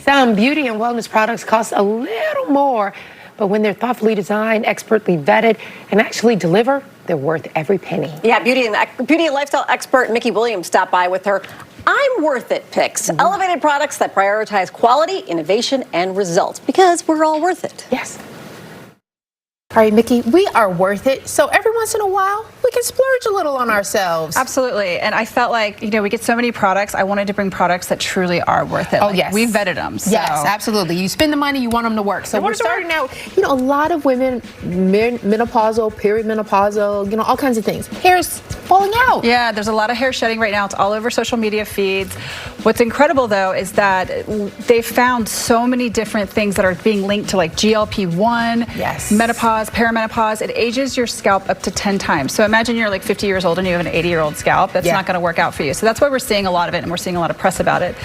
Some beauty and wellness products cost a little more, but when they're thoughtfully designed, expertly vetted, and actually deliver, they're worth every penny. Yeah, beauty and lifestyle expert Mickey Williams stopped by with her I'm Worth It picks. Elevated products that prioritize quality, innovation, and results, because we're all worth it. Yes. All right, Mickey, we are worth it. So every once in a while, we can splurge a little on ourselves. Absolutely. And I felt like, we get so many products. I wanted to bring products that truly are worth it. Oh, yes. We vetted them. So. Yes, absolutely. You spend the money, you want them to work. So we're starting out, a lot of women, menopausal, perimenopausal, all kinds of things. Hair's falling out. Yeah, there's a lot of hair shedding right now. It's all over social media feeds. What's incredible, though, is that they found so many different things that are being linked to like GLP-1, yes, menopause, perimenopause. It ages your scalp up to 10 times. So imagine you're like 50 years old and you have an 80-year-old scalp. That's not going to work out for you. So that's why we're seeing a lot of it, and we're seeing a lot of press about it.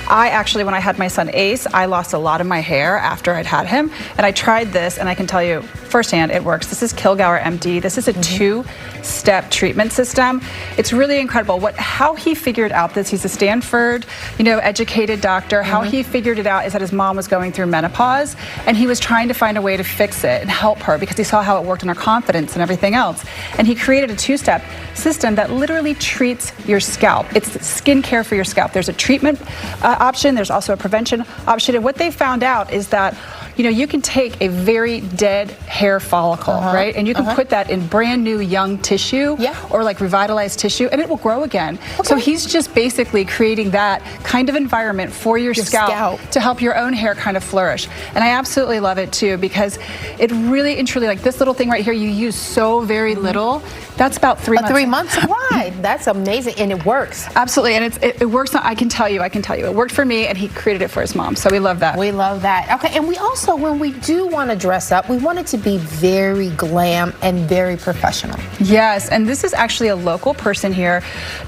I actually, when I had my son Ace, I lost a lot of my hair after I'd had him, and I tried this, and I can tell you firsthand it works. This is Kilgauer MD. This is a two-step treatment system. It's really incredible how he figured out this. He's a Stanford, educated doctor. How he figured it out is that his mom was going through menopause, and he was trying to find a way to fix it and help her because he saw how it worked on her confidence and everything else. And he created a two-step system that literally treats your scalp. It's skincare for your scalp. There's a treatment option. There's also a prevention option. And what they found out is that you can take a very dead hair follicle, right? And you can put that in brand new young tissue or like revitalized tissue, and it will grow again. Okay. So he's just basically creating that kind of environment for your scalp to help your own hair kind of flourish. And I absolutely love it too, because it really and truly, like this little thing right here, you use so very little. That's about 3 months. 3 months supply. That's amazing, and it works. Absolutely, and it works. I can tell you, it worked for me, and he created it for his mom. So we love that. We love that. Okay, and we also, when we do want to dress up, we want it to be very glam and very professional. Yes, and this is actually a local person here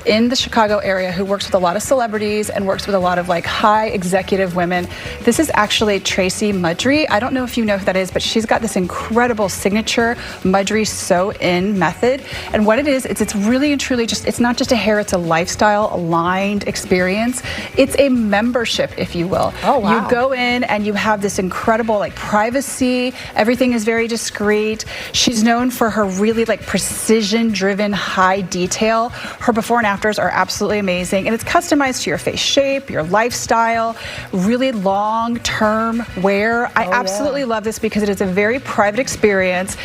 in the Chicago area who works with a lot of celebrities and works with a lot of like high executive women. This is actually Tracy Mudry. I don't know if you know who that is, but she's got this incredible signature Mudry sew-in method. And what it is, it's really and truly it's not just a hair, it's a lifestyle aligned experience. It's a membership, if you will. Oh, wow. You go in and you have this incredible like privacy. Everything is very discreet. She's known for her really like precision driven high detail. Her before and afters are absolutely amazing. And it's customized to your face shape, your lifestyle, really long term wear. I absolutely love this because it is a very private experience.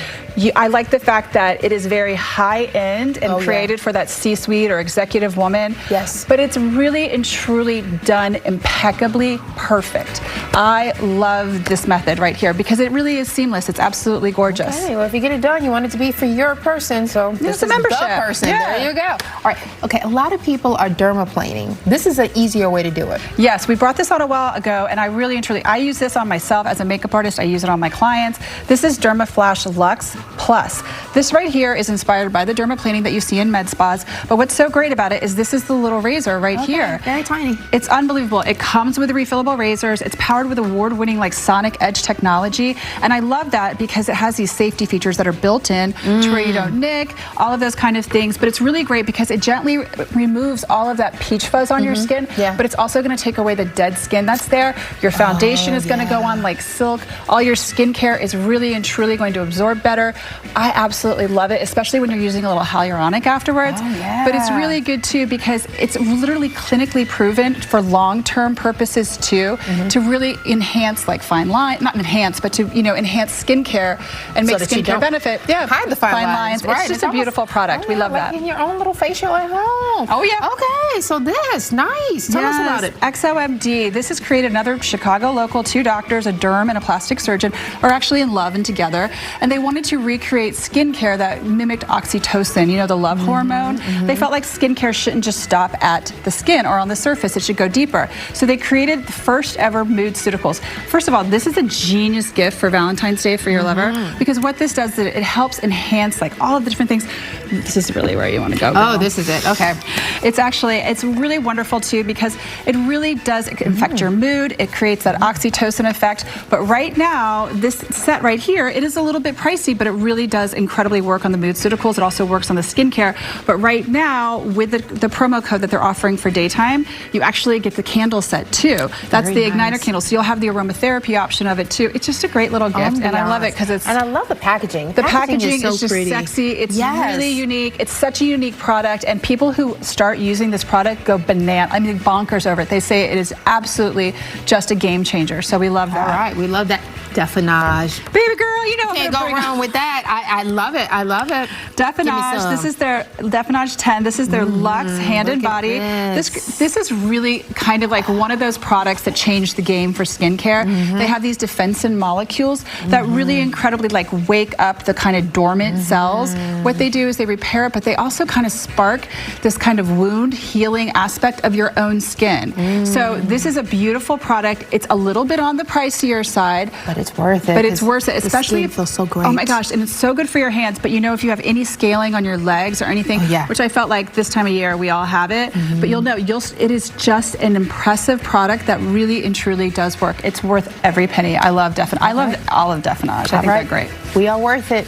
I like the fact that it is very high-end and created for that C-suite or executive woman. Yes. But it's really and truly done impeccably perfect. I love this method right here because it really is seamless. It's absolutely gorgeous. Okay, well, if you get it done, you want it to be for your person, so this is a membership. The person. Yeah. There you go. All right. Okay, a lot of people are dermaplaning. This is an easier way to do it. Yes, we brought this out a while ago, and I really and truly, I use this on myself as a makeup artist. I use it on my clients. This is Dermaflash Luxe Plus. This right here is inspired by the dermaplaning that you see in med spas, but what's so great about it is this is the little razor right here. Very tiny. It's unbelievable. It comes with refillable razors. It's powered with award-winning like Sonic Edge technology, and I love that because it has these safety features that are built in to where you don't nick, all of those kind of things, but it's really great because it gently removes all of that peach fuzz on your skin, but it's also going to take away the dead skin that's there. Your foundation is going to go on like silk. All your skincare is really and truly going to absorb better. I absolutely love it, especially when you're using a little hyaluronic afterwards. But it's really good too because it's literally clinically proven for long-term purposes too, to really enhance like fine line, not enhance, but to enhance skincare and make skincare benefit. Yeah, hide the fine lines. Right. It's just a beautiful product. We love that. In your own little facial at home. Oh yeah. Okay, so this nice. Tell us about it. XOMD. This has created another Chicago local. 2 doctors, a derm and a plastic surgeon, are actually in love and together, and they wanted to recreate skincare that mimicked oxytocin, the love hormone. They felt like skincare shouldn't just stop at the skin or on the surface. It should go deeper. So they created the first ever mood-ceuticals. First of all, this is a genius gift for Valentine's Day for your lover, because what this does is it helps enhance like all of the different things. This is really where you want to go. Oh, this is it. Okay. It's really wonderful too because it really does affect your mood. It creates that oxytocin effect. But right now, this set right here, it is a little bit pricey, but it really does incredibly work on the mood-ceuticals. It also works on the skincare. But right now, with the promo code that they're offering for daytime, you actually get the candle set too. That's the Igniter candle. So you'll have the aromatherapy option of it too. It's just a great little gift, and I love it because it's. And I love the packaging. The packaging is so just pretty. sexy. It's really unique. It's such a unique product, and people who start using this product go banana. I mean, bonkers over it. They say it is absolutely just a game changer. So we love that. All right, we love that. Definage. Baby girl, you know Can't go wrong with that. I love it. I love it. Definage. This is their Definage 10. This is their Luxe Hand and Body. This is really kind of like one of those products that changed the game for skincare. They have these defensin molecules that really incredibly like wake up the kind of dormant cells. What they do is they repair it, but they also kind of spark this kind of wound healing aspect of your own skin. So this is a beautiful product. It's a little bit on the pricier side, but it's worth it. But it's worth it, especially if it feels so great. Oh my gosh, and it's so good for your hands. But you know, if you have any scaling on your legs or anything, which I felt like this time of year we all have it, but you'll know it is just an impressive product that really and truly does work. It's worth every penny. I love Definage. I love all of Definage. I think they're great. We are worth it.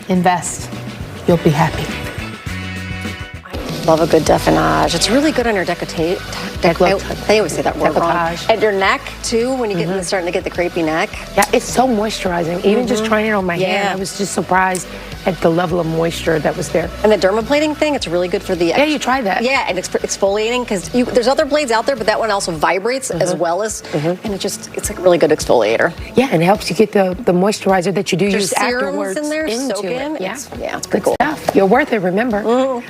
Invest. You'll be happy. Love a good Definage. It's really good on your décolleté. I always say that word wrong. And your neck too, when you get starting to get the crepey neck. Yeah, it's so moisturizing. Even just trying it on my hand, I was just surprised at the level of moisture that was there. And the dermaplating thing, it's really good for the. Yeah, you try that. Yeah, and exfoliating because there's other blades out there, but that one also vibrates as well as, and it's like a really good exfoliator. Yeah, and it helps you get the moisturizer that you do use serums afterwards in there, soak in. Yeah, It's pretty cool. Stuff. You're worth it. Remember.